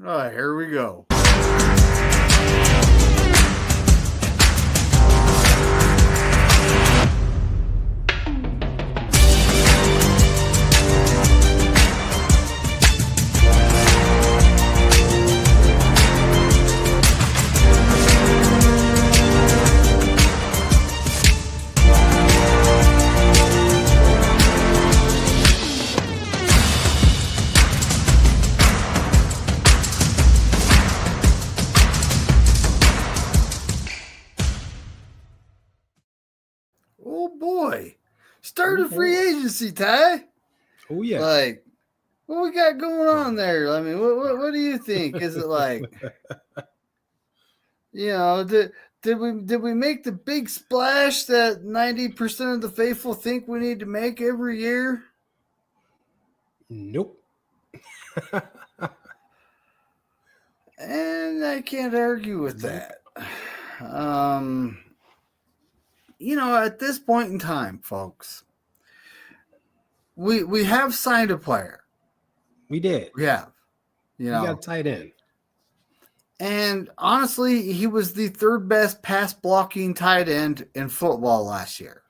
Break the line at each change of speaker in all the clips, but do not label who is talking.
All right, here we go. Oh boy, start a free agency, Ty.
Oh yeah.
Like, what we got going on there? I mean, what do you think? Is it like, did we make the big splash that 90% of the faithful think we need to make every year?
Nope.
And I can't argue with that. At this point in time, folks, we have signed a player.
We did.
We have.
We got tight end.
And honestly, he was the third best pass blocking tight end in football last year.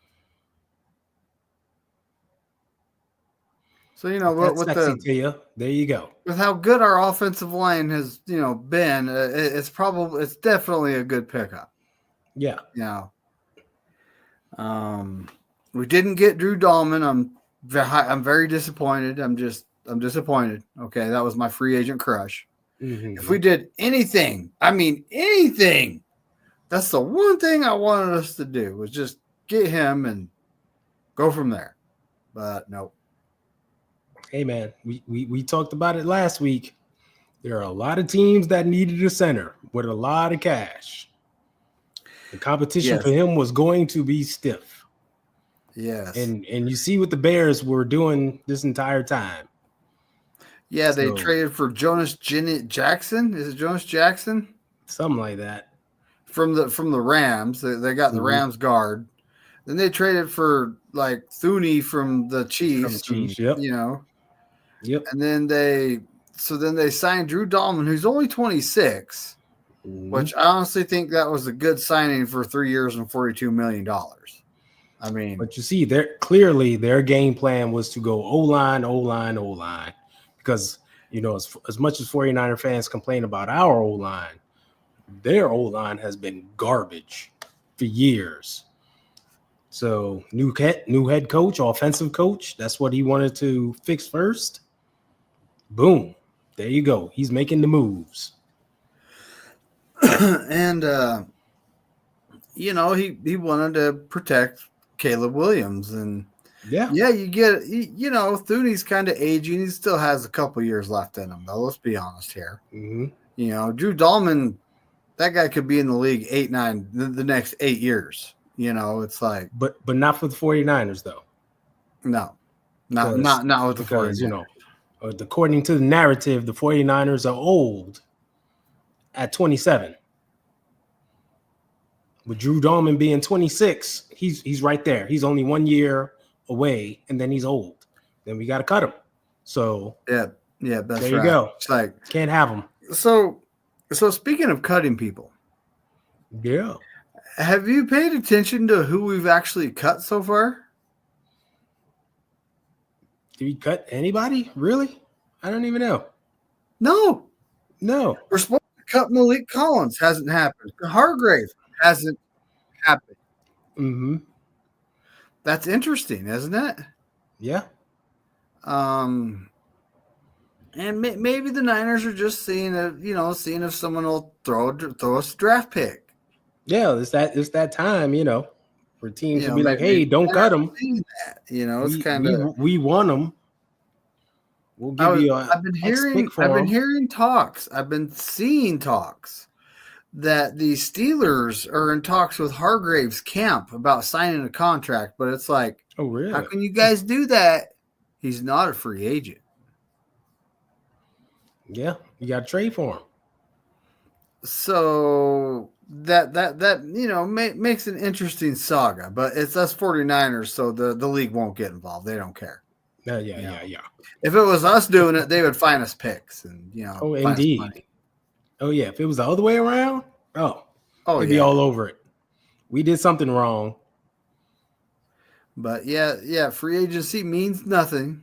So
That's sexy to you. There you go.
With how good our offensive line has been, it's definitely a good pickup.
Yeah.
We didn't get Drew Dahlman. I'm very disappointed. I'm disappointed. Okay, that was my free agent crush.
Mm-hmm.
If we did anything, that's the one thing I wanted us to do was just get him and go from there. But nope.
Hey man, we talked about it last week. There are a lot of teams that needed a center with a lot of cash. The competition for him was going to be stiff.
Yes.
And you see what the Bears were doing this entire time.
Yeah, they traded for Jonas Jackson. Is it Jonas Jackson?
Something like that.
From the Rams. They got the Rams guard. Then they traded for like Thuney from the Chiefs.
Yep.
Yep. And then they signed Drew Dahlman, who's only 26, which I honestly think that was a good signing for 3 years and $42 million. I mean,
but you see, their game plan was to go O-line, because as much as 49er fans complain about our O-line, their O-line has been garbage for years. So new head coach, offensive coach, that's what he wanted to fix first. Boom. There you go. He's making the moves.
And he wanted to protect Caleb Williams, and you get Thuney's kind of aging. He still has a couple years left in him, though. Let's be honest here.
Mm-hmm.
Drew Dahlman, that guy could be in the league 8-9 the next 8 years. It's like,
but not for the 49ers though.
No, not with the 49ers.
According to the narrative, the 49ers are old at 27. With Drew Dahlman being 26, he's right there. He's only 1 year away, and then he's old. Then we got to cut him. So
yeah, that's
there you go.
It's like
can't have him.
So speaking of cutting people,
yeah,
have you paid attention to who we've actually cut so far?
Did we cut anybody? Really? I don't even know.
No.
We're
supposed to cut Malik Collins. Hasn't happened. Hargrave hasn't happened.
Mm-hmm.
That's interesting, isn't it?
Yeah.
And maybe the Niners are just seeing if someone will throw us a draft pick.
Yeah, it's that time, for teams to be like, hey, don't cut them.
It's kind of
we want them. We'll give you.
I've been hearing talks. I've been seeing talks that the Steelers are in talks with Hargrave's camp about signing a contract, but it's like,
oh really?
How can you guys do that? He's not a free agent.
Yeah, you got to trade for him.
So that makes an interesting saga, but it's us 49ers, so the league won't get involved. They don't care.
Yeah.
If it was us doing it, they would fine us picks and
Oh,
fine us
indeed.
money.
Oh yeah. If it was the other way around, they'd be all over it. We did something wrong.
But free agency means nothing.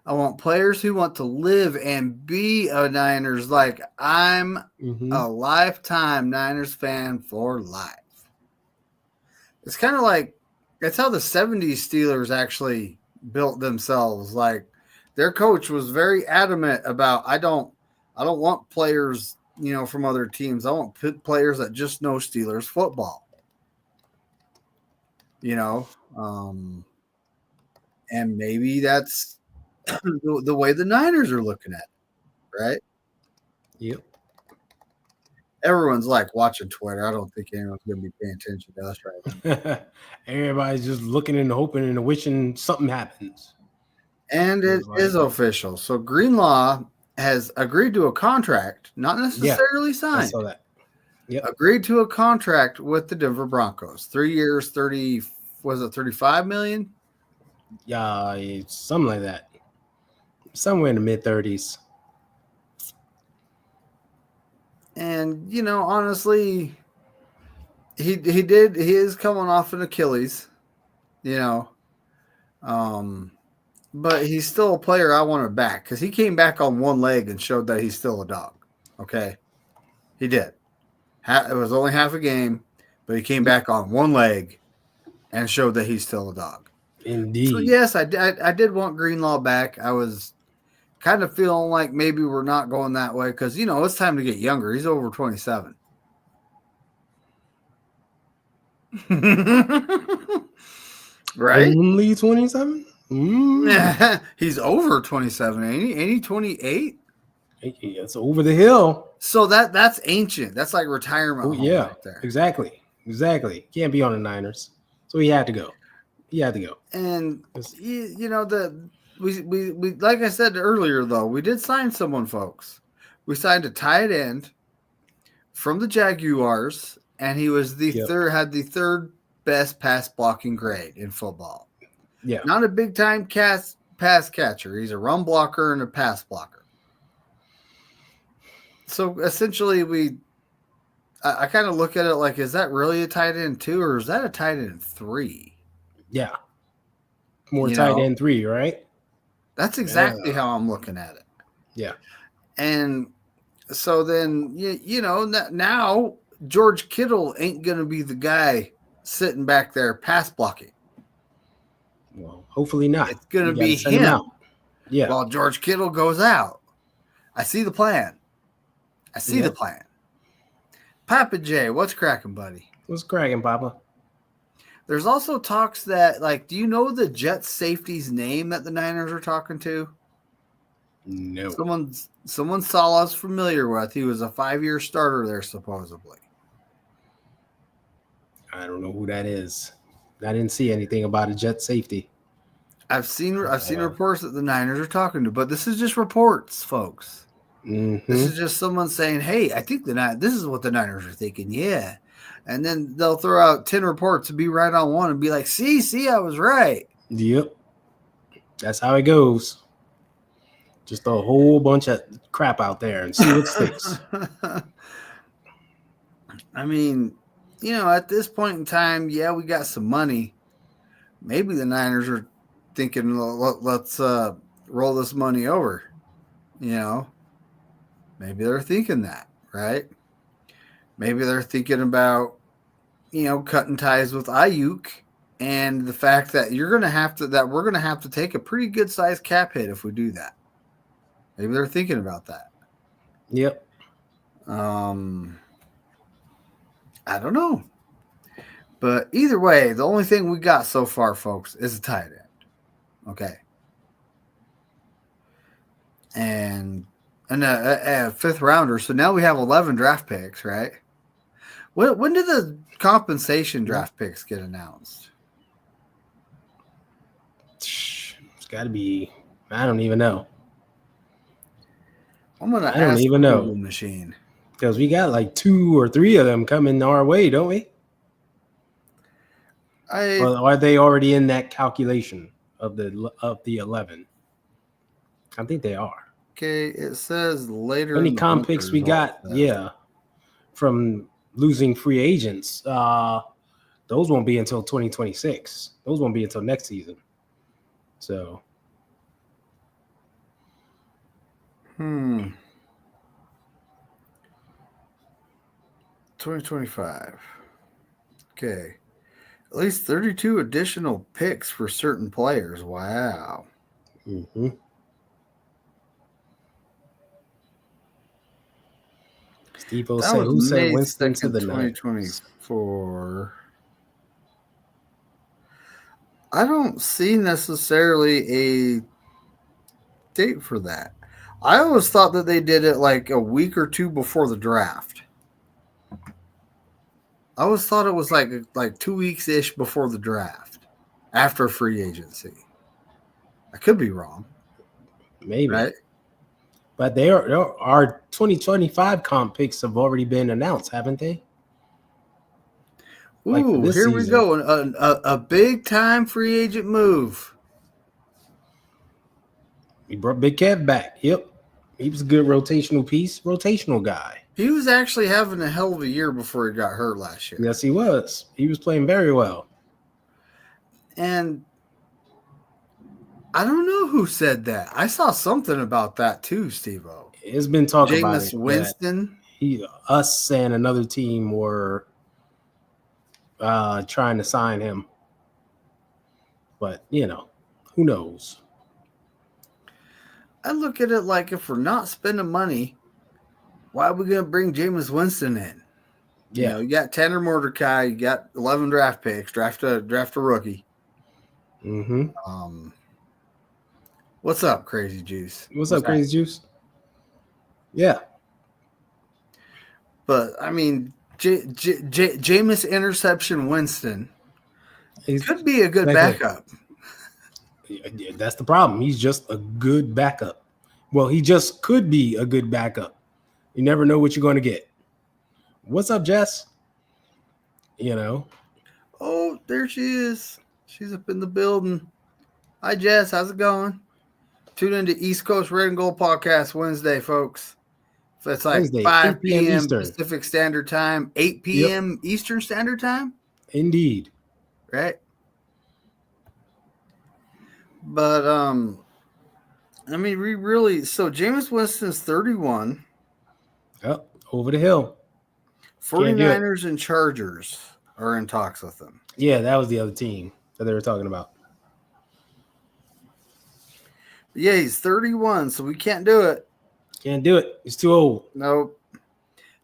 I want players who want to live and be a Niners. Like I'm a lifetime Niners fan for life. It's kind of like that's how the 70s Steelers actually built themselves. Like their coach was very adamant about I don't want players, from other teams. I want players that just know Steelers football. And maybe that's the way the Niners are looking at it, right?
Yep.
Everyone's like watching Twitter. I don't think anyone's going to be paying attention to us right now.
Everybody's just looking and hoping and wishing something happens.
And it is official. So Greenlaw has agreed to a contract, not necessarily signed.
I saw that. Yep.
Agreed to a contract with the Denver Broncos. 3 years, 35 million?
Yeah, something like that. Somewhere in the mid-30s.
And honestly, he is coming off an Achilles, but he's still a player I want to back because he came back on one leg and showed that he's still a dog. Okay, he did. It was only half a game, but he came back on one leg and showed that he's still a dog.
Indeed.
So yes, I did want Greenlaw back. I was kind of feeling like maybe we're not going that way because, it's time to get younger. He's over 27. Right?
Only 27?
He's over 27, ain't he? Ain't he 28?
It's over the hill.
So that's ancient. That's like retirement.
Oh, yeah,
right there.
Exactly. Can't be on the Niners. So he had to go.
And, we like I said earlier, though, we did sign someone, folks. We signed a tight end from the Jaguars, and he was had the third best pass blocking grade in football.
Yeah.
Not a big time pass catcher. He's a run blocker and a pass blocker. So essentially I kind of look at it like, is that really a tight end 2 or is that a tight end 3?
Yeah. More tight end 3, right?
That's exactly how I'm looking at it.
Yeah.
And so then, now George Kittle ain't going to be the guy sitting back there pass blocking.
Well, hopefully not.
It's going to be him.
Yeah.
While George Kittle goes out. I see the plan. Papa J, what's cracking, buddy?
What's cracking, Papa?
There's also talks that, do you know the Jets safety's name that the Niners are talking to?
No.
Someone Salah's familiar with. He was a 5-year starter there, supposedly.
I don't know who that is. I didn't see anything about a Jet safety.
I've seen reports that the Niners are talking to, but this is just reports, folks.
Mm-hmm.
This is just someone saying, "Hey, I think this is what the Niners are thinking." Yeah, and then they'll throw out 10 reports and be right on one and be like, "See, I was right."
Yep, that's how it goes. Just a whole bunch of crap out there and see what sticks.
I mean, at this point in time, yeah, we got some money. Maybe the Niners are thinking, let's roll this money over. Maybe they're thinking that, right? Maybe they're thinking about, cutting ties with Ayuk and the fact that we're going to have to take a pretty good sized cap hit if we do that. Maybe they're thinking about that.
Yep.
I don't know. But either way, the only thing we got so far, folks, is a tight end. Okay. And a 5th rounder. So now we have 11 draft picks, right? When did the compensation draft picks get announced?
It's got to be, I don't even know.
I'm going to ask
don't even know.
Google machine.
Because we got like 2 or 3 of them coming our way, don't we? Or are they already in that calculation of the 11? I think they are.
Okay, it says later.
Any
in the
comp
winter
picks we
is what
got,
it says.
yeah, from losing free agents. Those won't be until 2026. Those won't be until next season. So,
2025. Okay. At least 32 additional picks for certain players. Wow.
mm-hmm. Steve O
That
said,
was
"Who said
May
Winston to
2nd,
the Niners?"
2024. I don't see necessarily a date for that. I always thought that they did it like a week or two before the draft. I always thought it was like 2 weeks ish before the draft, after free agency. I could be wrong.
Maybe,
right?
But our 2025 comp picks have already been announced, haven't they?
Ooh,
like for this
here
season.
we go. A big time free agent move.
We brought Big Kev back. Yep. He was a good rotational piece, rotational guy.
He was actually having a hell of a year before he got hurt last year.
Yes, he was. He was playing very well.
And I don't know who said that. I saw something about that too, Steve-O.
It's been talked about it.
Jameis Winston.
Us and another team were trying to sign him. But, who knows?
I look at it like, if we're not spending money, why are we going to bring Jameis Winston in?
Yeah.
You got Tanner Mordecai, you got 11 draft picks, draft a rookie.
Mm-hmm.
What's up, Crazy Juice?
What's up, Crazy Juice? Yeah.
But, I mean, Jameis Interception Winston could be a good backup.
That's the problem. He's just a good backup. Well, he just could be a good backup. You never know what you're going to get. What's up, Jess?
Oh, there she is. She's up in the building. Hi, Jess. How's it going? Tune into East Coast Red and Gold Podcast Wednesday, folks. So it's like
Wednesday,
5 p.m.
Eastern.
Pacific Standard Time, 8 p.m. Eastern Standard Time.
Indeed.
Right? But, I mean, we really... So, Jameis Winston's 31.
Yep, over the hill.
49ers and Chargers are in talks with him.
Yeah, that was the other team that they were talking about.
Yeah, he's 31, so we can't do it.
Can't do it. He's too old.
Nope.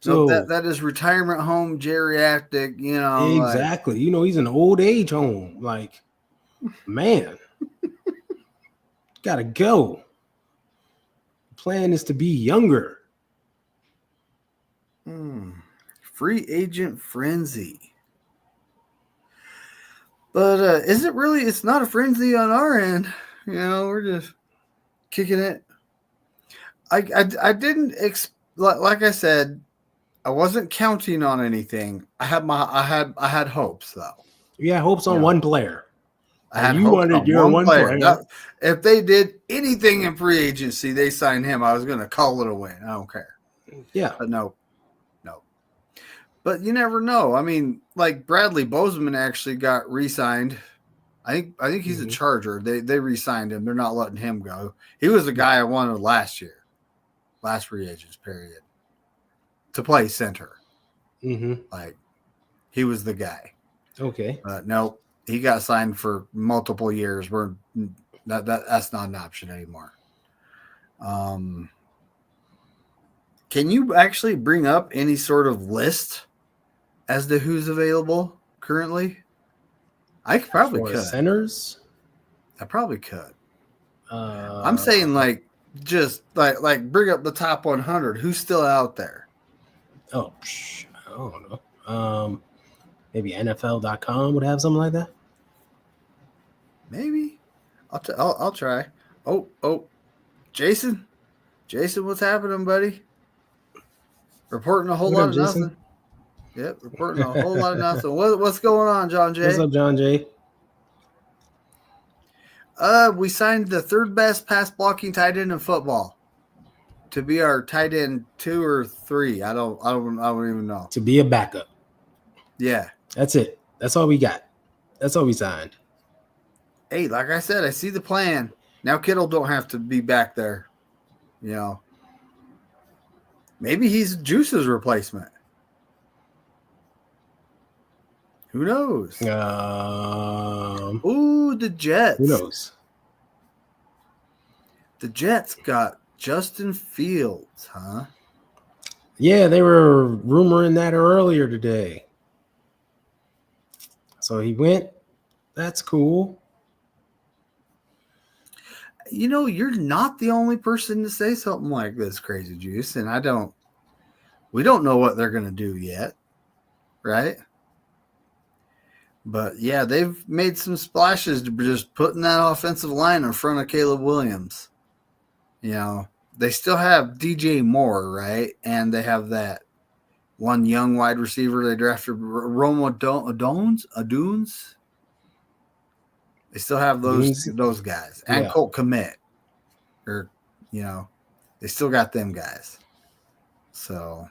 That is retirement home, geriatric,
Exactly. He's an old age home. Like, man, gotta go. The plan is to be younger.
Free agent frenzy. But is it really? It's not a frenzy on our end. We're just kicking it. I didn't like I said, I wasn't counting on anything. I had hopes though.
You had hopes on one player.
I had
you wanted your one player.
If they did anything in free agency, they signed him. I was going to call it a win. I don't care.
Yeah,
but no. But you never know. I mean, like Bradley Bozeman actually got re-signed. I think he's a Charger. They re-signed him. They're not letting him go. He was the guy I wanted last free agents period, to play center.
Mm-hmm.
Like, he was the guy.
Okay.
No, he got signed for multiple years. That's not an option anymore. Can you actually bring up any sort of list as to who's available currently? I could.
Centers?
I probably could. I'm saying just bring up the top 100. Who's still out there?
Oh, I don't know. Maybe NFL.com would have something like that.
Maybe. I'll try. Oh, Jason, what's happening, buddy? Reporting a whole lot of nothing. Yep, reporting a whole lot of nothing. What's going on, John Jay?
What's up, John Jay?
We signed the third best pass blocking tight end in football to be our tight end 2 or 3. I don't even know.
To be a backup.
Yeah.
That's it. That's all we got. That's all we signed.
Hey, like I said, I see the plan. Now Kittle don't have to be back there. You know. Maybe he's Juice's replacement. Who knows? Ooh, the Jets.
Who knows?
The Jets got Justin Fields, huh?
Yeah, they were rumoring that earlier today. So he went. That's cool.
You know, you're not the only person to say something like this, Crazy Juice, and we don't know what they're going to do yet, right? But yeah, they've made some splashes to just putting that offensive line in front of Caleb Williams. You know, they still have DJ Moore, right? And they have that one young wide receiver they drafted, Roma Adunes. They still have those guys. And Colt Kmet. Or, you know, they still got them guys. So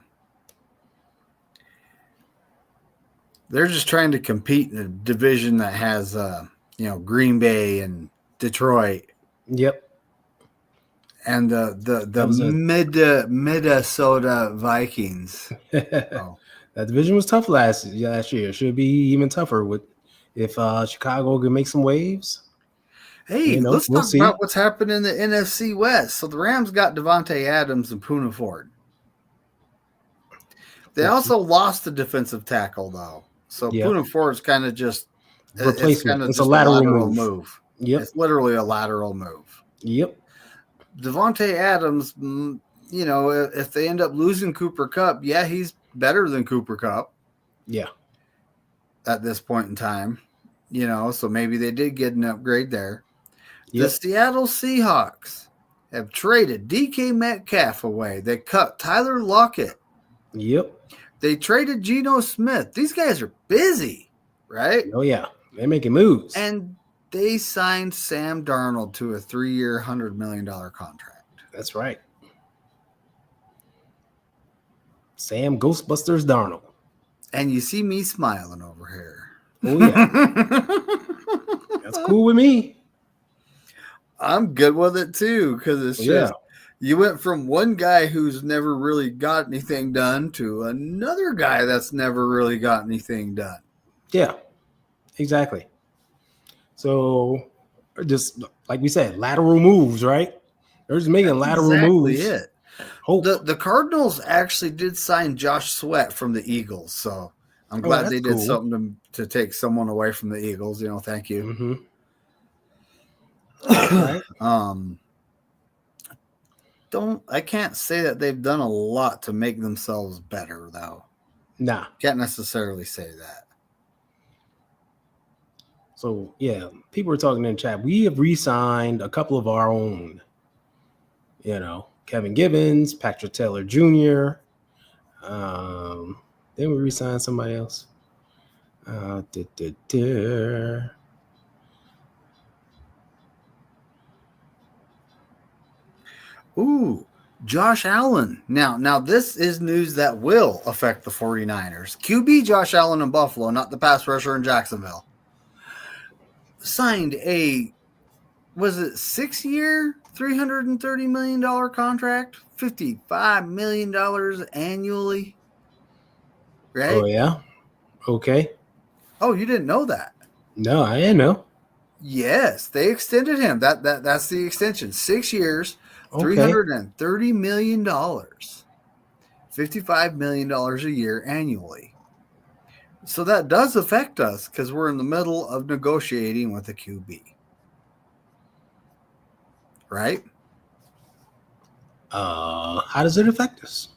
they're just trying to compete in a division that has, Green Bay and Detroit.
Yep.
And the Minnesota Vikings.
Oh. That division was tough last year. It should be even tougher if Chicago can make some waves.
Hey, let's talk about what's happened in the NFC West. So the Rams got Devontae Adams and Poona Ford. They also lost the defensive tackle, though. So Poona Ford's kind of just
replacement. It's a lateral move. Yep.
It's literally a lateral move.
Yep.
Devontae Adams, you know, if they end up losing Cooper Kupp, yeah, he's better than Cooper Kupp.
Yeah.
At this point in time, you know, so maybe they did get an upgrade there. Yep. The Seattle Seahawks have traded DK Metcalf away. They cut Tyler Lockett.
Yep.
They traded Geno Smith. These guys are busy, right?
Oh, yeah. They're making moves.
And they signed Sam Darnold to a 3-year, $100 million contract.
That's right. Sam Ghostbusters Darnold.
And you see me smiling over here.
Oh, yeah. That's cool with me.
I'm good with it, too, because it's just you went from one guy who's never really got anything done to another guy that's never really got anything done.
Yeah, exactly. So, just like we said, lateral moves, right? They're just making lateral moves.
It. The Cardinals actually did sign Josh Sweat from the Eagles, so I'm glad they did something to take someone away from the Eagles. You know, thank you.
Mm-hmm.
I can't say that they've done a lot to make themselves better, though.
Nah,
can't necessarily say that.
So yeah, people are talking in the chat. We have re-signed a couple of our own. You know, Kevin Gibbons, Patrick Taylor Jr. Then we re-signed somebody else.
Ooh, Josh Allen. Now this is news that will affect the 49ers. QB Josh Allen in Buffalo, not the pass rusher in Jacksonville. Signed a 6-year, $330 million contract, $55 million annually. Right?
Oh, yeah? Okay.
Oh, you didn't know that?
No, I didn't know.
Yes, they extended him. That's the extension. 6 years. $330 million, $55 million a year annually. So that does affect us because we're in the middle of negotiating with a QB. Right?
How does it affect us?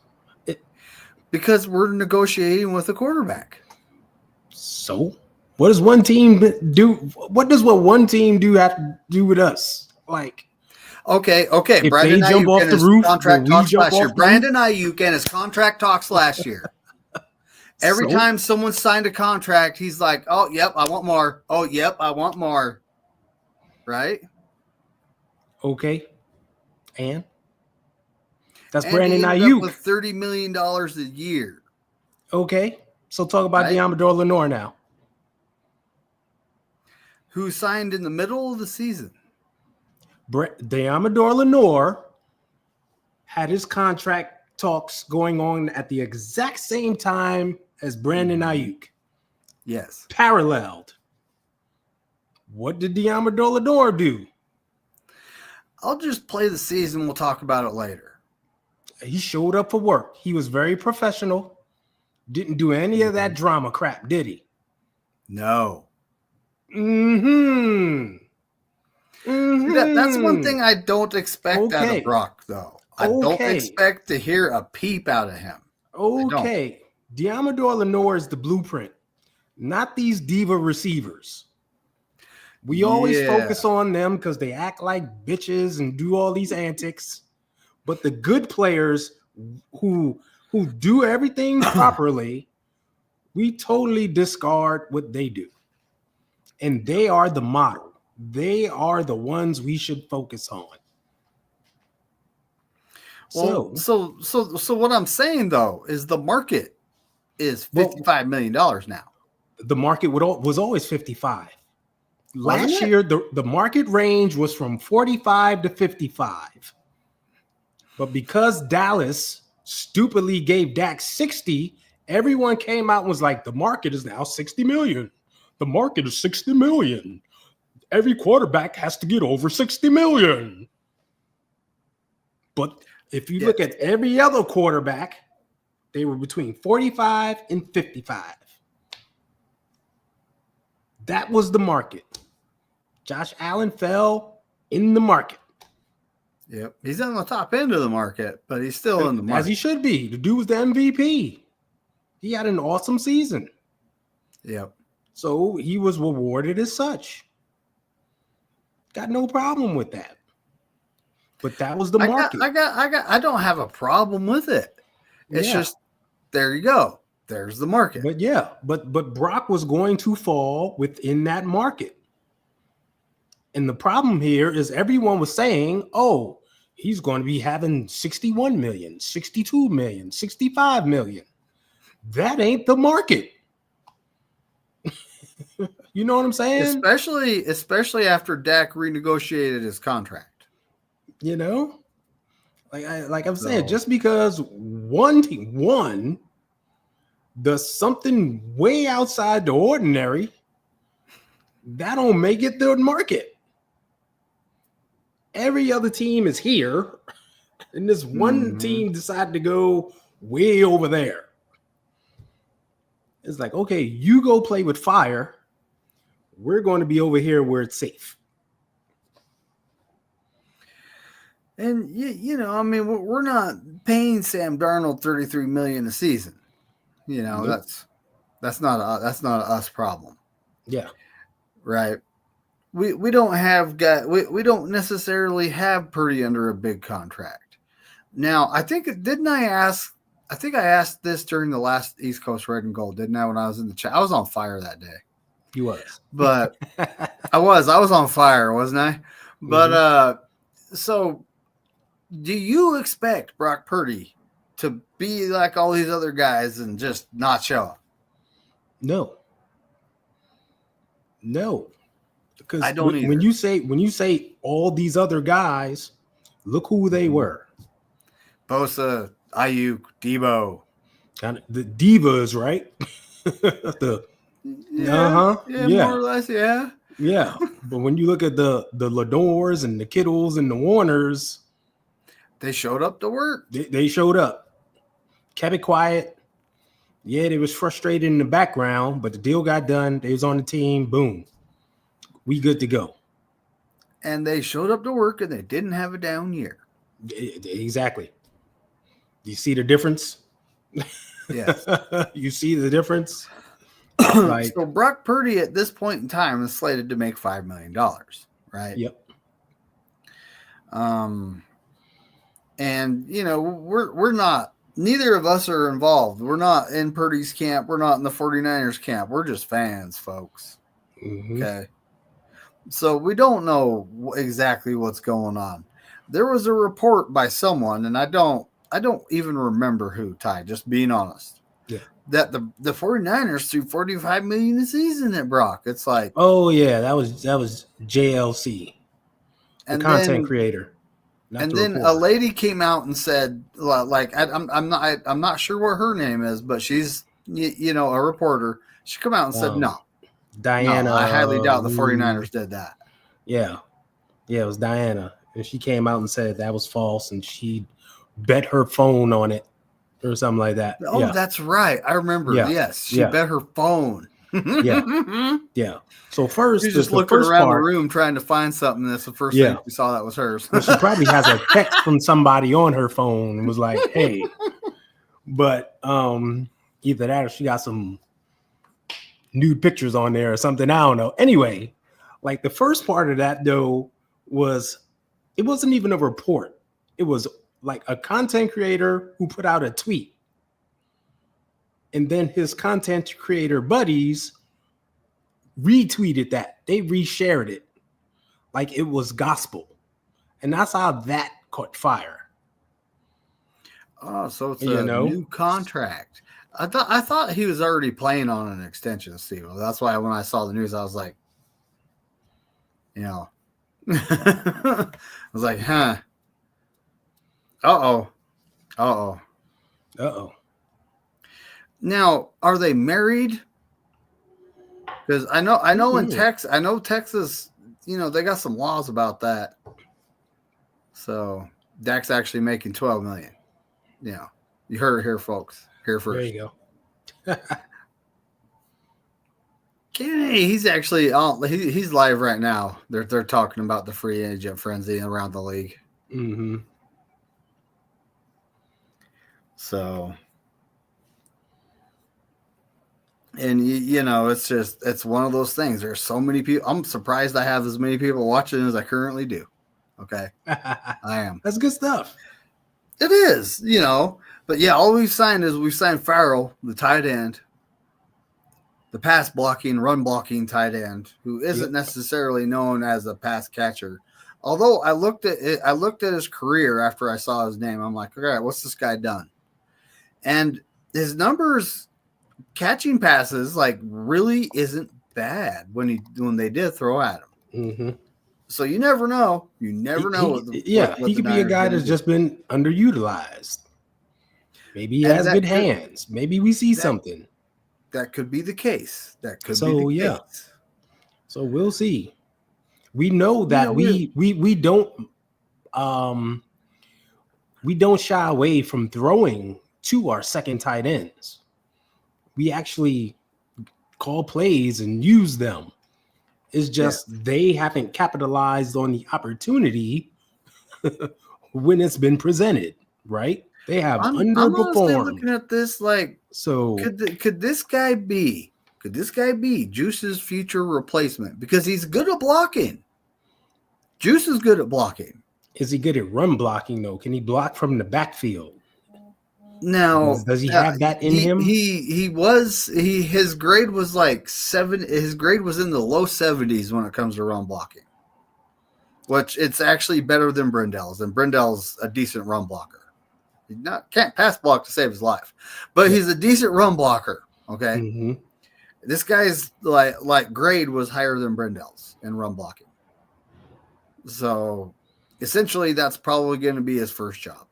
Because we're negotiating with a quarterback.
So what does one team do? What does what one team do have to do with us? Like,
Okay.
If
Brandon
they jump
Ayuk
off the roof,
contract talks last year.
The
Brandon Ayuk and his contract talks last year. Every time someone signed a contract, he's like, "Oh, yep, I want more. Oh, yep, I want more." Right?
Okay. And that's
And
Brandon
he ended up
Ayuk.
with $30 million a year.
Okay. So talk about
Right?
Deommodore Lenoir now.
Who signed in the middle of the season.
Deommodore Lenoir had his contract talks going on at the exact same time as Brandon Ayuk.
Yes.
Paralleled. What did Deommodore Lenoir do?
I'll just play the season. We'll talk about it later.
He showed up for work. He was very professional. Didn't do any of that drama crap, did he?
No.
Mm-hmm.
That's one thing I don't expect out of Brock, though. I don't expect to hear a peep out of him.
Okay. Deommodore Lenoir is the blueprint, not these diva receivers. We always focus on them because they act like bitches and do all these antics. But the good players who do everything properly, we totally discard what they do. And they are the model. They are the ones we should focus on.
Well, so what I'm saying though is the market is $55 million now.
The market was always 55. Last year, the market range was from 45 to 55. But because Dallas stupidly gave Dak 60, everyone came out and was like, the market is now 60 million. The market is 60 million. Every quarterback has to get over 60 million. But if you look at every other quarterback, they were between 45 and 55. That was the market. Josh Allen fell in the market.
Yep. He's on the top end of the market, but he's still in the market.
As he should be. The dude was the MVP. He had an awesome season.
Yep.
So he was rewarded as such. Got no problem with that. But that was the market.
I don't have a problem with it. It's just, there you go. There's the market.
But Brock was going to fall within that market. And the problem here is everyone was saying, oh, he's going to be having 61 million, 62 million, 65 million. That ain't the market. You know what I'm saying?
Especially after Dak renegotiated his contract.
You know? Like I'm saying, just because one team won does something way outside the ordinary, that don't make it the market. Every other team is here, and this one team decided to go way over there. It's like, okay, you go play with fire. We're going to be over here where it's safe.
And you know, I mean, we're not paying Sam Darnold $33 million a season. You know, that's not a us problem.
Yeah,
right. We don't have we don't necessarily have Purdy under a big contract. Now, I think I asked this during the last East Coast Red and Gold, didn't I? When I was in the chat, I was on fire that day.
You was,
but I was on fire, wasn't I? But so. Do you expect Brock Purdy to be like all these other guys and just not show up?
No. Because
I don't either.
When you say all these other guys, look who they were.
Bosa, Ayuk, Debo.
Kind of the divas, right?
More or less, yeah.
But when you look at the Ladors and the Kittles and the Warners,
they showed up to work.
They showed up. Kept it quiet. Yeah, they was frustrated in the background, but the deal got done. They was on the team. Boom. We good to go.
And they showed up to work, and they didn't have a down year.
Exactly. You see the difference?
Yes.
You see the difference?
So Brock Purdy at this point in time is slated to make $5 million, right?
Yep.
And, you know, we're not, neither of us are involved. We're not in Purdy's camp. We're not in the 49ers camp. We're just fans, folks. Okay. So we don't know exactly what's going on. There was a report by someone, and I don't even remember who, Ty, just being honest.
Yeah.
That the 49ers threw $45 million a season at Brock. It's like,
oh yeah, that was JLC, the content creator, not the
a
reporter.
lady came out and said, like, I'm not sure what her name is, but she's a reporter. She come out and said, no,
Diana.
I highly doubt the 49ers did that.
Yeah, it was Diana, and she came out and said that was false, and she bet her phone on it or something like that.
Oh, that's right. I remember. Yeah. Yes, she bet her phone.
Yeah. So first,
she's just looking around the room trying to find something. That's the first thing she saw that was hers.
Well, she probably has a text from somebody on her phone and was like, "Hey," but either that or she got some nude pictures on there or something. I don't know. Anyway, like the first part of that though it wasn't even a report. It was like a content creator who put out a tweet, and then his content creator buddies retweeted that. They reshared it like it was gospel, and that's how that caught fire.
Oh, so it's a new contract. I thought he was already playing on an extension, Steve. That's why when I saw the news, I was like, I was like, huh. Uh-oh. Now, are they married? Because I know in Texas, they got some laws about that. So Dak's actually making $12 million. You heard it here, folks. Here first.
There you go.
Kenny, he's actually he's live right now. They're talking about the free agent frenzy around the league.
Mm-hmm.
So, and it's one of those things. There's so many people. I'm surprised I have as many people watching as I currently do. Okay, I am.
That's good stuff.
It is, But yeah, all we've signed Farrell, the tight end, the pass blocking, run blocking tight end, who isn't necessarily known as a pass catcher. Although I looked at his career after I saw his name. I'm like, all right, what's this guy done? And his numbers catching passes really isn't bad when they did throw at him.
Mm-hmm.
So you never know. You never know.
He could be a guy that's just been underutilized. Maybe he has good hands. Maybe we see something.
That could be the case. Case.
So we'll see. We know that we don't shy away from throwing to our second tight ends. We actually call plays and use them. It's just they haven't capitalized on the opportunity when it's been presented, right? They have underperformed. I'm honestly
looking at this so could this guy be Juice's future replacement? Because he's good at blocking. Juice is good at blocking.
Is he good at run blocking though? Can he block from the backfield?
Now,
does he have that in him?
His grade was like 7. His grade was in the low 70s when it comes to run blocking, which it's actually better than Brindell's. And Brindell's a decent run blocker. He can't pass block to save his life, but he's a decent run blocker. Okay,
mm-hmm.
This guy's like grade was higher than Brindell's in run blocking. So essentially, that's probably going to be his first job.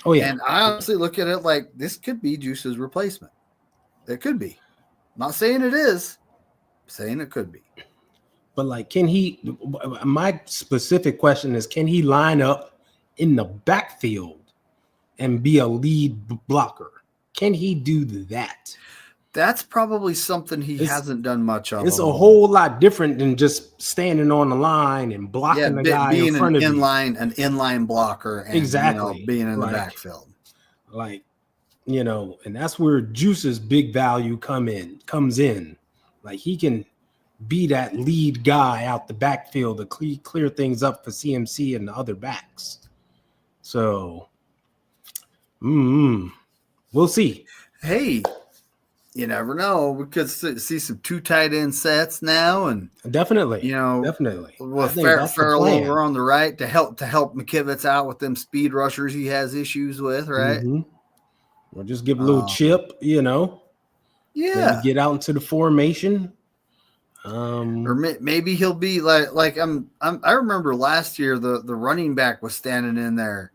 Oh yeah,
and I honestly look at it like this could be Juice's replacement. It could be. I'm not saying it is. I'm saying it could be.
But can he? My specific question is: can he line up in the backfield and be a lead blocker? Can he do that?
That's probably something he hasn't done much of.
It's a whole lot different than just standing on the line and blocking the guy in front of you.
An inline blocker, and
exactly
being in the backfield.
And that's where Juice's big value comes in. Like he can be that lead guy out the backfield to clear things up for CMC and the other backs. So, we'll see.
Hey, you never know. We could see some 2 tight end sets now, and
definitely,
definitely with
I think that's the
Farrell
plan.
over on the right to help McKivitz out with them speed rushers he has issues with, right?
Or just give a little chip,
Yeah.
Maybe get out into the formation.
Or maybe he'll be like I remember last year the running back was standing in there,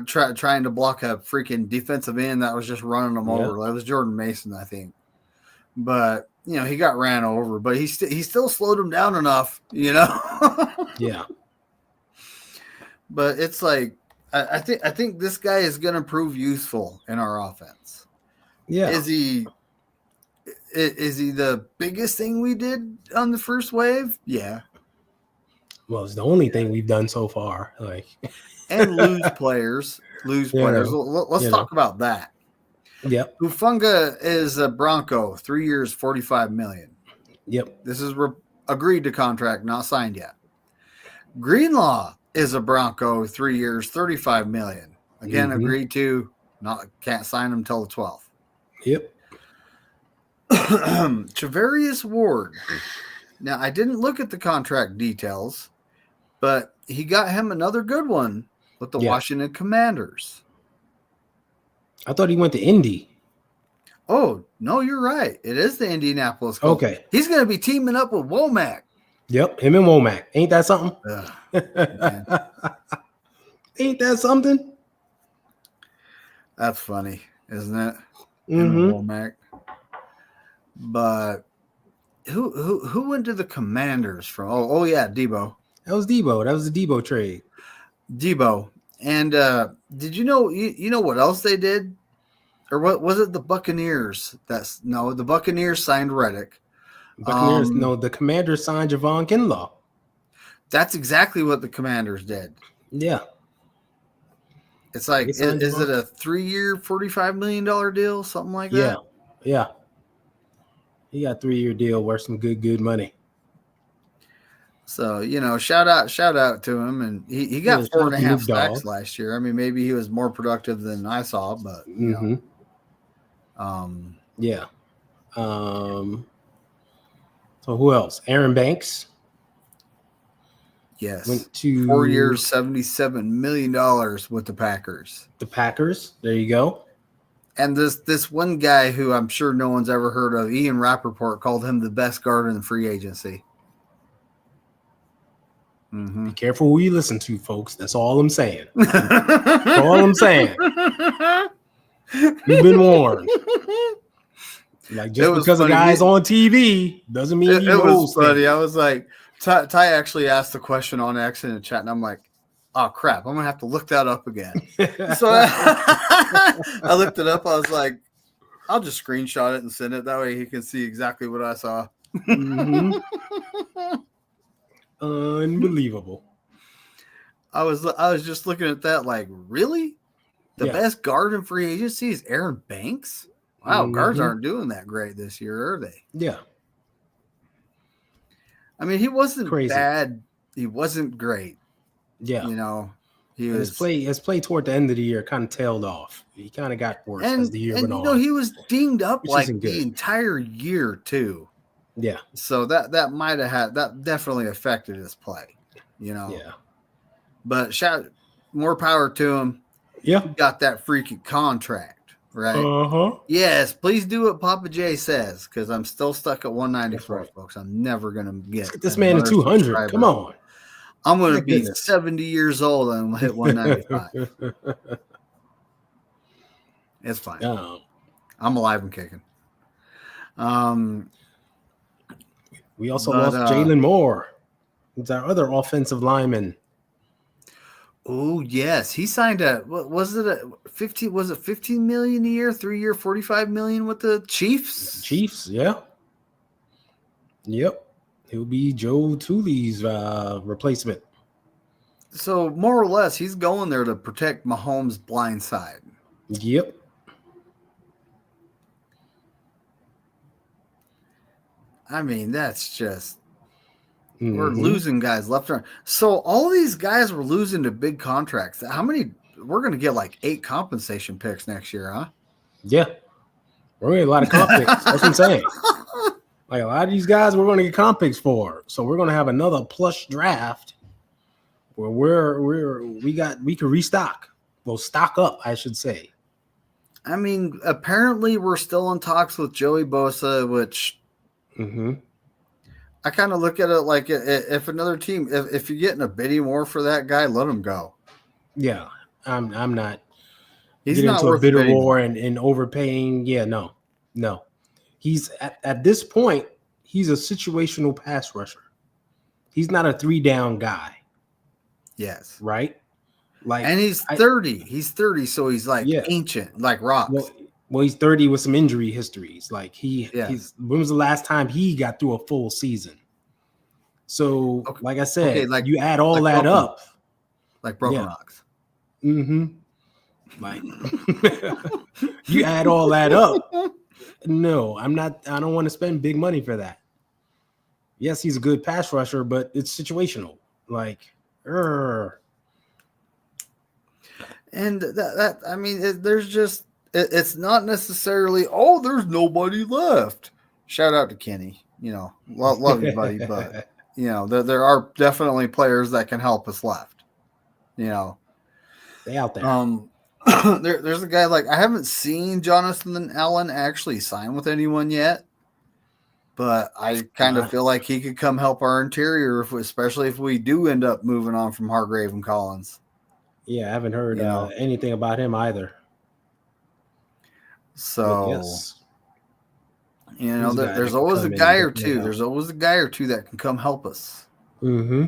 trying to block a freaking defensive end that was just running them over. That was Jordan Mason, I think. But he got ran over, but he still slowed him down enough,
Yeah.
But it's like I think this guy is going to prove useful in our offense.
Yeah.
Is he the biggest thing we did on the first wave? Yeah.
Well, it's the only thing we've done so far.
And lose players. Let's talk about that.
Yep.
Hufanga is a Bronco, 3 years, $45 million.
Yep.
This is agreed to contract, not signed yet. Greenlaw is a Bronco, 3 years, $35 million. Again, agreed to, can't sign him until the 12th.
Yep.
Travarius Ward. Now, I didn't look at the contract details, but he got him another good one with the Washington Commanders.
I thought he went to Indy.
Oh, no, you're right. It is the Indianapolis Colts.
Okay.
He's going to be teaming up with Womack.
Yep, him and Womack. Ain't that something? Ain't that something?
That's funny, isn't it? Womack. But who went to the Commanders from? Oh yeah, Debo.
That was Debo. That was the Debo trade.
Debo. And did you know what else they did? Or what was it? The Buccaneers. The Buccaneers signed Reddick.
The Commanders signed Javon Kinlaw.
That's exactly what the Commanders did.
Yeah.
It's like, is it a 3-year, $45 million deal? Something like that?
Yeah. He got a 3-year deal worth some good money.
So, shout out to him. And he got 4.5 sacks last year. I mean, maybe he was more productive than I saw, but,
yeah. So who else? Aaron Banks.
Yes.
Went to
4 years, $77 million with the Packers.
The Packers. There you go.
And this one guy who I'm sure no one's ever heard of, Ian Rappaport, called him the best guard in the free agency.
Be careful who you listen to, folks. That's all I'm saying. That's all I'm saying. You've been warned. Just because a guy's on TV doesn't mean
it was funny. I was like, Ty actually asked the question on X in the chat, and I'm like, oh crap, I'm gonna have to look that up again. So I looked it up. I was like, I'll just screenshot it and send it. That way he can see exactly what I saw.
Unbelievable.
I was just looking at that like, really? The best guard in free agency is Aaron Banks? Wow, guards aren't doing that great this year, are they?
Yeah.
I mean, he wasn't bad. He wasn't great.
Yeah.
He was
his play toward the end of the year kind of tailed off. He kind of got worse as the year went on.
He was dinged up like the entire year too.
Yeah.
So that definitely affected his play. Yeah. But more power to him.
Yeah.
He got that freaking contract. Right. Yes, please do what Papa J says, because I'm still stuck at 194, folks. I'm never gonna get
this man to 200. Come on.
I'm gonna be 70 years old and hit 195. It's fine. I'm alive and kicking.
We also lost Jalen Moore. He's our other offensive lineman.
Oh yes, he signed was it 15 million a year, 3 year, 45 million with the Chiefs?
Yeah. Yep. He'll be Joe Tooley's replacement.
So more or less, he's going there to protect Mahomes' blind side.
Yep.
I mean, that's just we're losing guys left and right. So all these guys were losing to big contracts. How many? We're going to get like 8 compensation picks next year, huh?
Yeah. We're going to get a lot of comp picks. That's what I'm saying. Like a lot of these guys, we're going to get comp picks for. So we're going to have another plush draft where we can restock. Well, stock up, I should say.
I mean, apparently we're still in talks with Joey Bosa, which I kind of look at it like if another team, if you're getting a bidding war for that guy, let him go.
Yeah, I'm not.
He's
getting
not
into a
worth
bitter
bidding
war and overpaying. Yeah, no. He's at this point, he's a situational pass rusher. He's not a 3-down guy.
Yes.
Right? Like,
and he's 30. He's 30, so he's like ancient, like rocks.
Well, he's 30 with some injury histories. Like he's when was the last time he got through a full season? So, like I said, you add all that up.
Like broken rocks.
Mm-hmm. Like you add all that up. No, I don't want to spend big money for that. Yes, he's a good pass rusher, but it's situational. Like,
and that I mean, there's just it's not necessarily there's nobody left. Shout out to Kenny, love you, buddy, but there are definitely players that can help us left.
Stay out there.
There's a guy I haven't seen Jonathan Allen actually sign with anyone yet, but I kind of feel like he could come help our interior, especially if we do end up moving on from Hargrave and Collins.
Yeah, I haven't heard anything about him either.
So, there's always a guy or two. There's always a guy or two that can come help us.
Mm-hmm.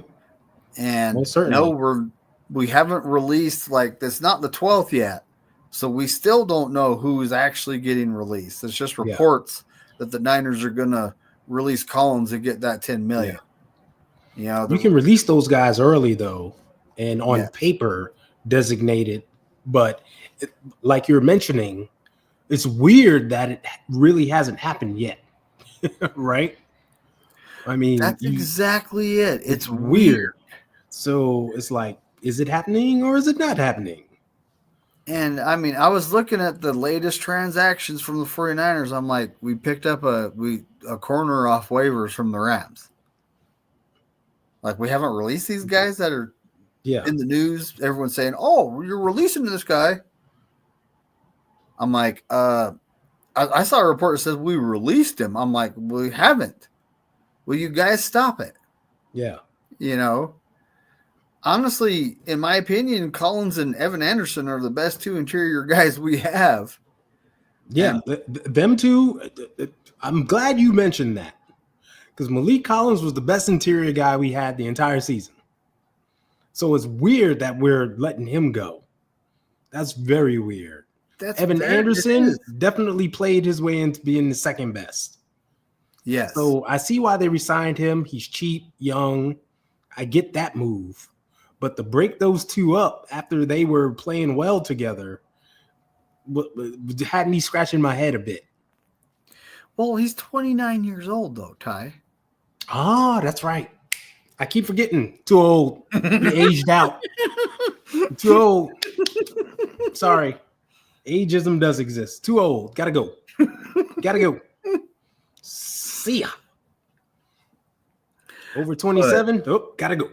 And we haven't released it's not the 12th yet, so we still don't know who's actually getting released. It's just reports that the Niners are gonna release Collins and get that $10 million.
Yeah. You can release those guys early though, and on paper designated, but like you're mentioning, it's weird that it really hasn't happened yet. Right? I mean,
that's exactly it.
It's weird. So it's like, is it happening or is it not happening?
And I mean, I was looking at the latest transactions from the 49ers. I'm like, we picked up a corner off waivers from the Rams. Like, we haven't released these guys that are in the news. Everyone's saying, you're releasing this guy. I'm like, I saw a report that says we released him. I'm like, we haven't. Will you guys stop it?
Yeah.
Honestly, in my opinion, Collins and Evan Anderson are the best two interior guys we have.
Yeah, them two. I'm glad you mentioned that because Malik Collins was the best interior guy we had the entire season. So it's weird that we're letting him go. That's very weird. Evan Anderson definitely played his way into being the second best.
Yes.
So I see why they resigned him. He's cheap, young. I get that move. But to break those two up after they were playing well together had me scratching my head a bit.
Well, he's 29 years old, though, Ty.
That's right. I keep forgetting. Too old. He aged out. Too old. Sorry. Ageism does exist. Too old. Gotta go. See ya. Over 27. Gotta go.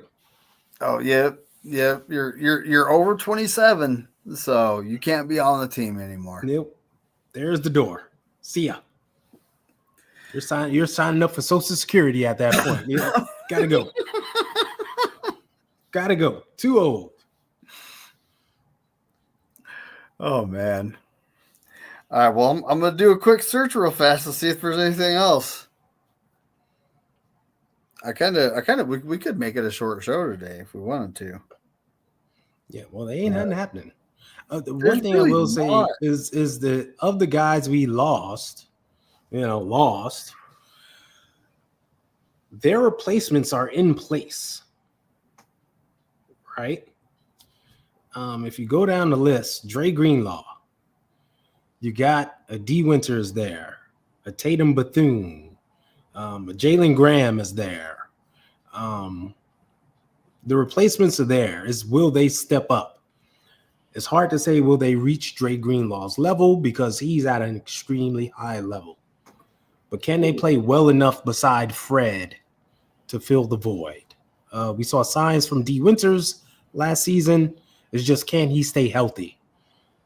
Oh, yeah. You're over 27, so you can't be on the team anymore.
Nope. There's the door. See ya. You're signing up for Social Security at that point. Yeah. Gotta go. Gotta go. Too old.
Oh, man. All right, well, I'm going to do a quick search real fast to see if there's anything else. We could make it a short show today if we wanted to.
Yeah, well, they ain't nothing happening. The one thing really I will say is that of the guys we lost, their replacements are in place, right? If you go down the list, Dre Greenlaw, you got a D Winters there, a Tatum Bethune, a Jalen Graham is there. The replacements are there. Will they step up? It's hard to say will they reach Dre Greenlaw's level because he's at an extremely high level. But can they play well enough beside Fred to fill the void? We saw signs from D. Winters last season. It's just, can he stay healthy?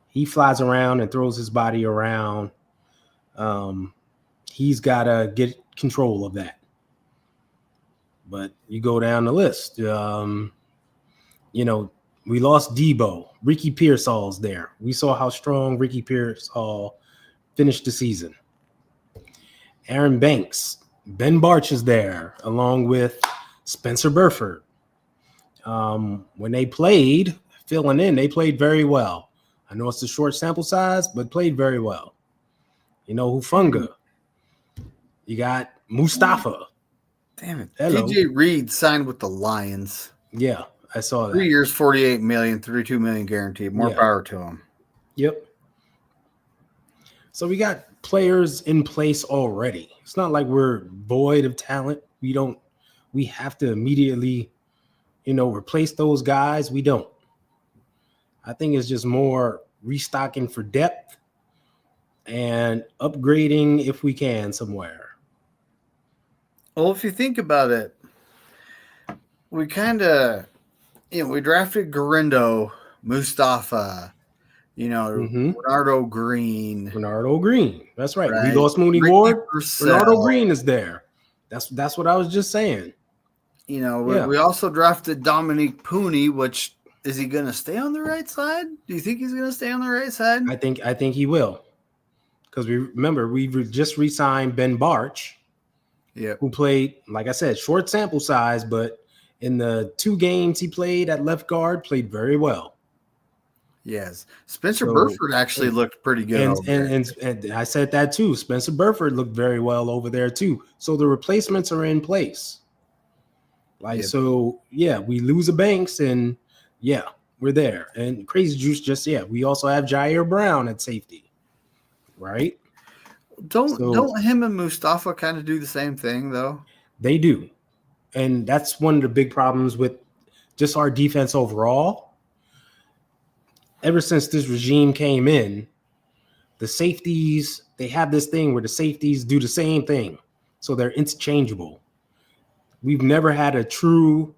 He flies around and throws his body around. He's got to get control of that. But you go down the list. We lost Debo. Ricky Pearsall's there. We saw how strong Ricky Pearsall finished the season. Aaron Banks. Ben Barch is there, along with Spencer Burford. When they played, filling in, they played very well. I know it's a short sample size, but played very well. Hufunga. You got Mustafa.
Damn it.
Hello.
DJ Reed signed with the Lions.
Yeah, I saw that.
3 years, $48 million, $32 million guaranteed. More power to him.
Yep. So we got players in place already. It's not like we're void of talent. We have to immediately, replace those guys. We don't. I think it's just more restocking for depth and upgrading if we can somewhere.
Well, if you think about it, we kind of, we drafted Garindo, Mustafa, Bernardo Green.
That's right. We lost Mooney Ward. Bernardo Green is there. That's what I was just saying.
We also drafted Dominique Pooney, which, is he going to stay on the right side? Do you think he's going to stay on the right side?
I think he will. Because we just re-signed Ben Barch, who played, like I said, short sample size, but in the 2 games he played at left guard, played very well.
Yes. Spencer Burford actually looked pretty good.
And I said that too. Spencer Burford looked very well over there too. So the replacements are in place. We lose a Banks and we're there. And Crazy Juice we also have Jair Brown at safety. Right?
Don't him and Mustafa kind of do the same thing though?
They do. And that's one of the big problems with just our defense overall. Ever since this regime came in, the safeties, they have this thing where the safeties do the same thing. So they're interchangeable. We've never had a true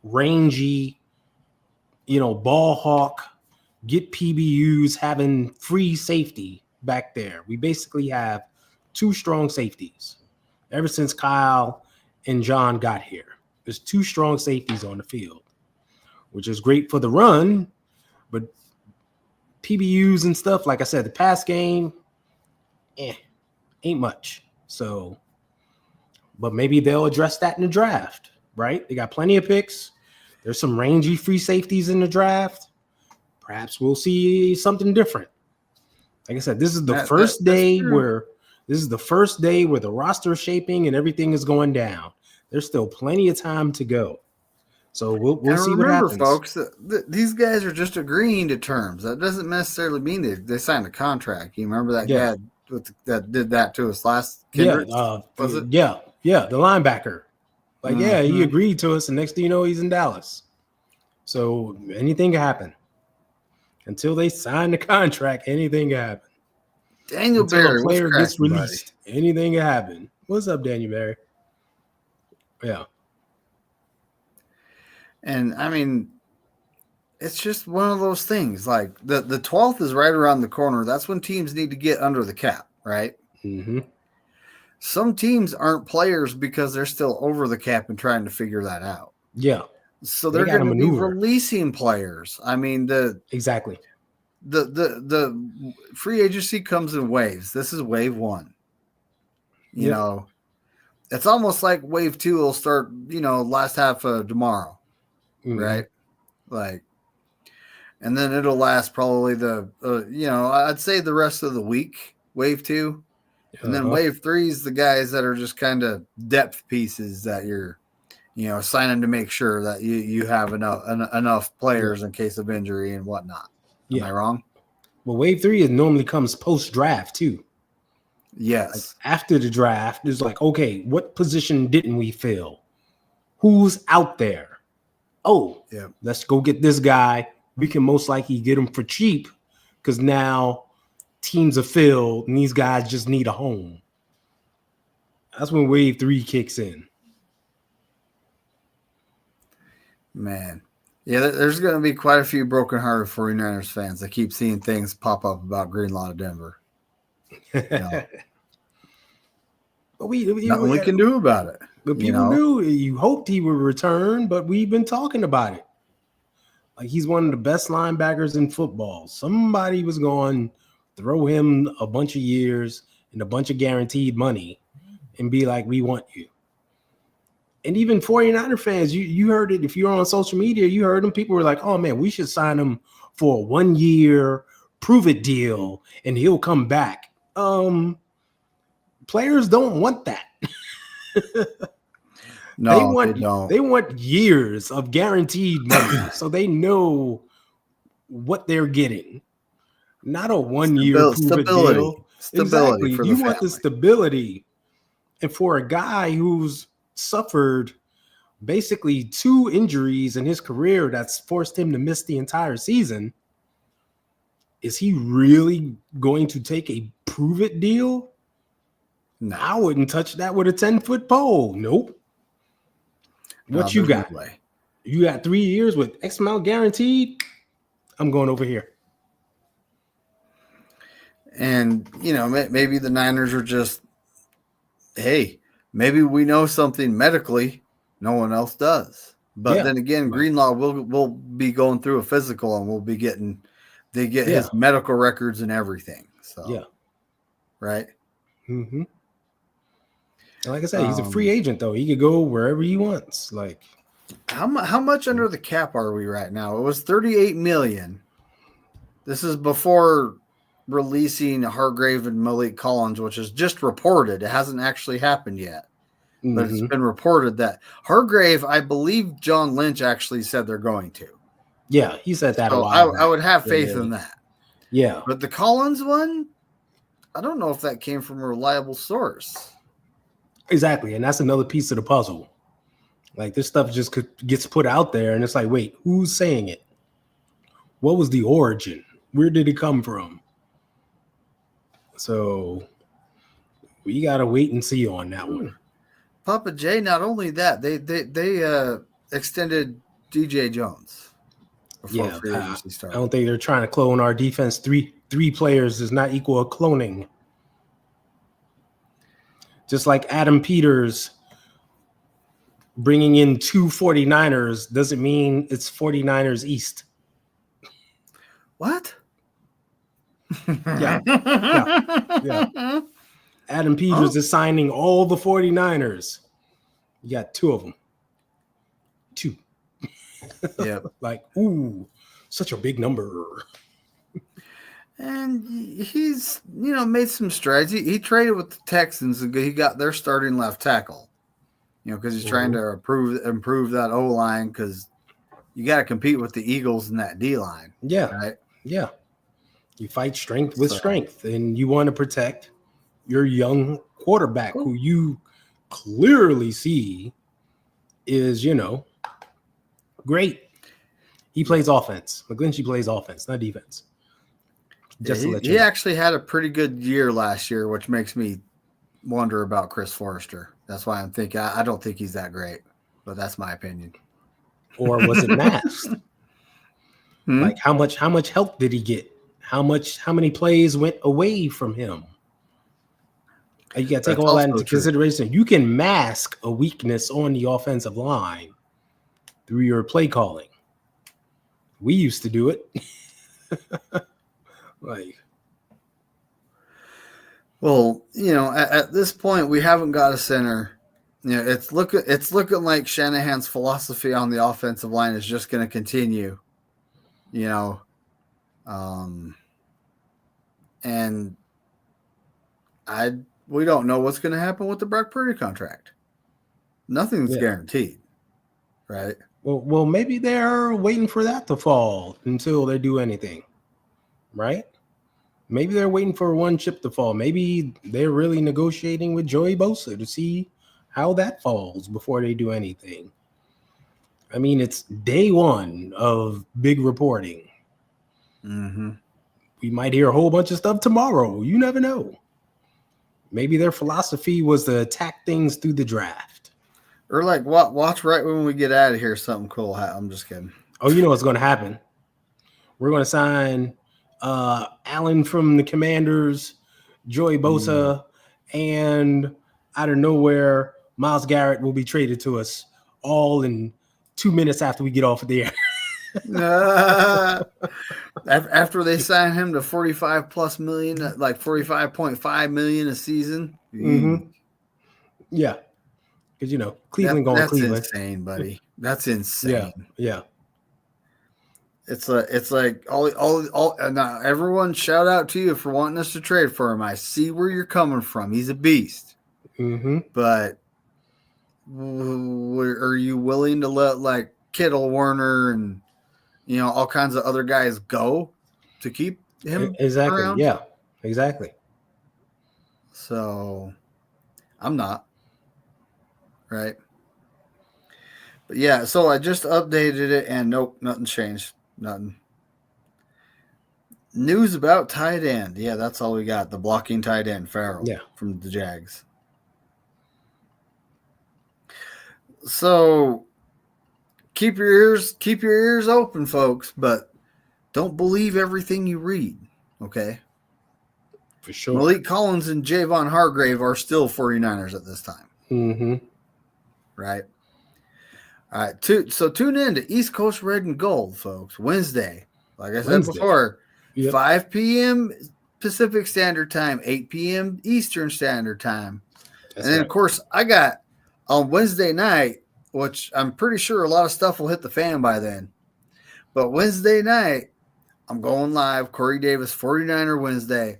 rangy, ball hawk, get PBUs, having free safety back there. We basically have 2 strong safeties ever since Kyle and John got here. There's 2 strong safeties on the field, which is great for the run, but PBUs and stuff, like I said, the pass game, ain't much. So, but maybe they'll address that in the draft, right? They got plenty of picks. There's some rangy free safeties in the draft. Perhaps we'll see something different. Like I said, this is the first day where the roster is shaping and everything is going down. There's still plenty of time to go. So we'll see what happens.
Folks, these guys are just agreeing to terms. That doesn't necessarily mean they signed a contract. You remember that guy that did that to us last? Kendricks? Was it?
Yeah, the linebacker. He agreed to us, and next thing you know, he's in Dallas. So anything can happen. Until they sign the contract, anything can happen.
Daniel Barry,
a player gets released, anything can happen. What's up, Daniel Barry? Yeah.
And I mean, it's just one of those things. Like the 12th is right around the corner. That's when teams need to get under the cap, right?
Mm-hmm.
Some teams aren't players because they're still over the cap and trying to figure that out.
Yeah.
So they're going to be releasing players. I mean,
exactly.
The free agency comes in waves. This is wave 1. You know, it's almost like wave 2 will start, last half of tomorrow. Mm-hmm. Right? And then it'll last probably I'd say the rest of the week, wave 2. And then wave 3 is the guys that are just kind of depth pieces that you're, signing to make sure that you have enough players in case of injury and whatnot. Am I wrong?
Well, wave 3 normally comes post-draft too.
Yes.
After the draft, it's like, okay, what position didn't we fill? Who's out there? Oh, let's go get this guy. we can most likely get him for cheap because now teams are filled and these guys just need a home. That's when wave 3 kicks in.
Man. Yeah, there's going to be quite a few broken-hearted 49ers fans that keep seeing things pop up about Greenlaw to Denver. No.
But
nothing we can do about it.
But people knew. You hoped he would return, but we've been talking about it. Like, he's one of the best linebackers in football. Somebody was going to throw him a bunch of years and a bunch of guaranteed money and be like, we want you. And even 49er fans, you heard it. If you're on social media, you heard them. People were like, oh, man, we should sign him for a 1-year prove-it deal, and he'll come back. Players don't want that.
No, they don't.
They want years of guaranteed money so they know what they're getting. Not a 1-year prove-it deal.
Stability.
Exactly. You want the stability. And for a guy who's suffered basically 2 injuries in his career that's forced him to miss the entire season, is he really going to take a prove-it deal? No. I wouldn't touch that with a 10-foot pole. Nope. What you got? You got 3 years with X amount guaranteed? I'm going over here.
And, maybe the Niners are just, hey, maybe we know something medically no one else does. But then again, Greenlaw will be going through a physical and they get his medical records and everything. So, right?
Mm-hmm. And like I said, he's a free agent, though. He could go wherever he wants. Like,
how much under the cap are we right now? It was $38 million. This is before releasing Hargrave and Malik Collins, which is just reported. It hasn't actually happened yet, but it's been reported that Hargrave, I believe John Lynch actually said they're going to.
Yeah, he said that
so
a while back.
I would have faith in that.
Yeah.
But the Collins one, I don't know if that came from a reliable source.
Exactly, and that's another piece of the puzzle. Like, this stuff just gets put out there, and it's like, wait, who's saying it? What was the origin? Where did it come from? So we gotta wait and see on that one.
Papa J. Not only that, they extended DJ Jones.
Yeah, I don't think they're trying to clone our defense. Three players does not equal a cloning. Just like Adam Peters bringing in 2 49ers doesn't mean it's 49ers East.
What?
Yeah. Adam Peters is signing all the 49ers. You got 2 of them. 2.
Yeah.
Like, ooh, such a big number.
And he's, made some strides. He traded with the Texans and he got their starting left tackle. Because he's trying to improve that O-line because you got to compete with the Eagles in that D-line.
Yeah.
Right?
Yeah. You fight strength with strength, and you want to protect your young quarterback who you clearly see is, great. He plays offense. McGlinchey plays offense, not defense.
He actually had a pretty good year last year, which makes me wonder about Chris Forrester. That's why I'm thinking I don't think he's that great, but that's my opinion.
Or was it masked? Like, how much help did he get? How many plays went away from him? You got to take all that into consideration. You can mask a weakness on the offensive line through your play calling. We used to do it.
Well, at this point, we haven't got a center. It's looking like Shanahan's philosophy on the offensive line is just going to continue. And we don't know what's going to happen with the Brock Purdy contract. Nothing's guaranteed, right?
Well, maybe they're waiting for that to fall until they do anything, right? Maybe they're waiting for one chip to fall. Maybe they're really negotiating with Joey Bosa to see how that falls before they do anything. I mean, it's day one of big reporting.
Mm-hmm.
We might hear a whole bunch of stuff tomorrow. You never know. Maybe their philosophy was to attack things through the draft.
Or like, watch right when we get out of here, something cool. I'm just kidding.
Oh, you know what's going to happen? We're going to sign Allen from the Commanders, Joey Bosa, and out of nowhere, Myles Garrett will be traded to us all in 2 minutes after we get off of the air.
After they sign him to 45 plus million, like 45.5 million a season.
Mm-hmm. Yeah. Because, you know, Cleveland going Cleveland.
That's insane, buddy. That's insane.
Yeah.
It's like all now everyone shout out to you for wanting us to trade for him. I see where you're coming from. He's a beast.
Mm-hmm.
But are you willing to let like Kittle, Warner, and you know all kinds of other guys go to keep him
exactly
around?
Yeah, exactly.
So I'm not right. But yeah, so I just updated it and nope, nothing changed. Nothing. News about tight end. Yeah, that's all we got. The blocking tight end, Farrell, from the Jags. So keep your ears open, folks, but don't believe everything you read. Okay.
For sure.
Malik Collins and Javon Hargrave are still 49ers at this time.
Mm-hmm.
Right. All right. So tune in to East Coast Red and Gold, folks. Wednesday. Like I said before, 5 p.m. Pacific Standard Time, 8 p.m. Eastern Standard Time. That's and then, of course, I got on Wednesday night, which I'm pretty sure a lot of stuff will hit the fan by then. But Wednesday night, I'm going live. Corey Davis, 49er Wednesday.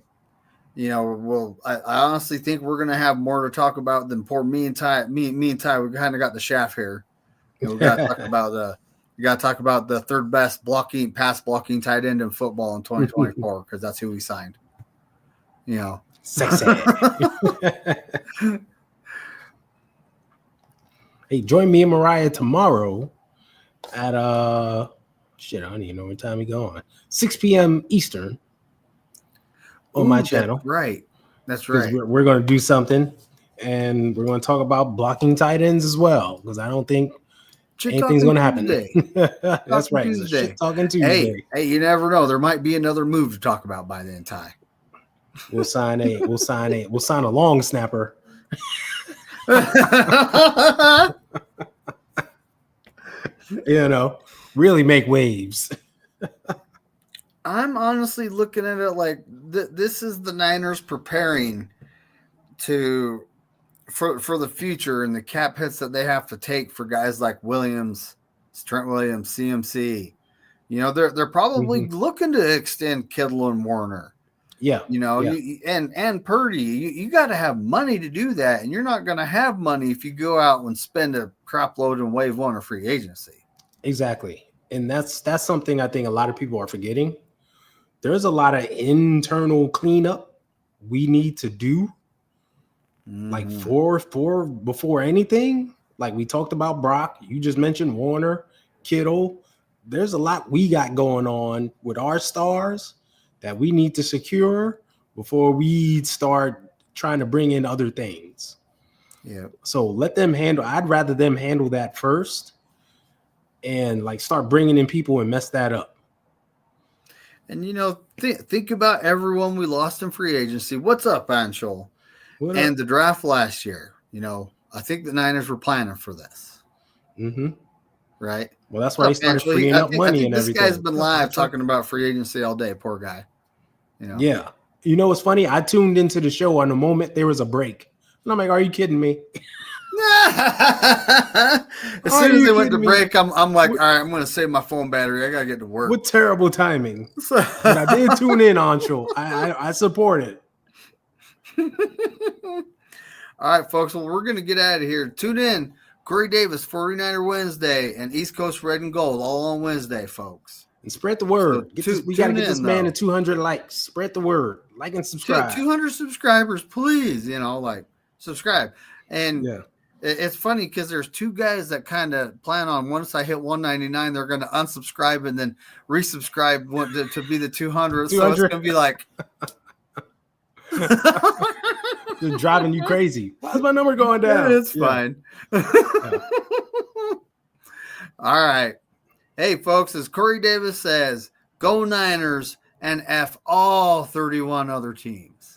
You know, I honestly think we're going to have more to talk about than poor me and Ty. Me and Ty, we kind of got the shaft here. You know, we got to talk about the third best pass blocking tight end in football in 2024 because that's who we signed. You know,
sexy. Hey, join me and Mariah tomorrow at I don't even know what time we go on. 6 p.m. Eastern on my channel.
That's right.
We're going to do something, and we're going to talk about blocking tight ends as well because I don't think anything's going to happen. That's right.
Tuesday.
Talking Tuesday.
Hey, you never know. There might be another move to talk about by then, Ty.
We'll sign a long snapper. You know, really make waves.
I'm honestly looking at it like this is the Niners preparing for the future and the cap hits that they have to take for guys like Williams, Trent Williams, CMC. You know, they're probably looking to extend Kittle and Warner.
Yeah.
You know, and Purdy, you got to have money to do that. And you're not going to have money if you go out and spend a crap load in wave one or free agency.
Exactly. And that's something I think a lot of people are forgetting. There's a lot of internal cleanup we need to do. Like for before anything, like we talked about Brock, you just mentioned Warner, Kittle. There's a lot we got going on with our stars that we need to secure before we start trying to bring in other things.
Yeah. So
let them handle. I'd rather them handle that first and like start bringing in people and mess that up.
And, you know, think about everyone we lost in free agency. What's up, Anshul? And the draft last year. You know, I think the Niners were planning for this.
Mm-hmm.
Right?
Well, that's why he started freeing up money and everything.
This guy's been live talking about free agency all day. Poor guy. You know?
Yeah. You know what's funny? I tuned into the show on the moment there was a break. And I'm like, are you kidding me?
As soon as they went to break, I'm like, all right, I'm going to save my phone battery. I got to get to work.
What terrible timing. But I did tune in on show. I support it.
All right, folks. Well, we're going to get out of here. Tune in. Corey Davis, 49er Wednesday, and East Coast Red and Gold all on Wednesday, folks.
And spread the word. We got to get this man to 200 likes. Spread the word. Like and subscribe.
200 subscribers, please. You know, like subscribe. And It's funny because there's two guys that kind of plan on once I hit 199, they're going to unsubscribe and then resubscribe to be the 200. So it's going to be like
just driving you crazy. Why's my number going down?
It's fine. All right. Hey, folks, as Corey Davis says, go Niners and F all 31 other teams.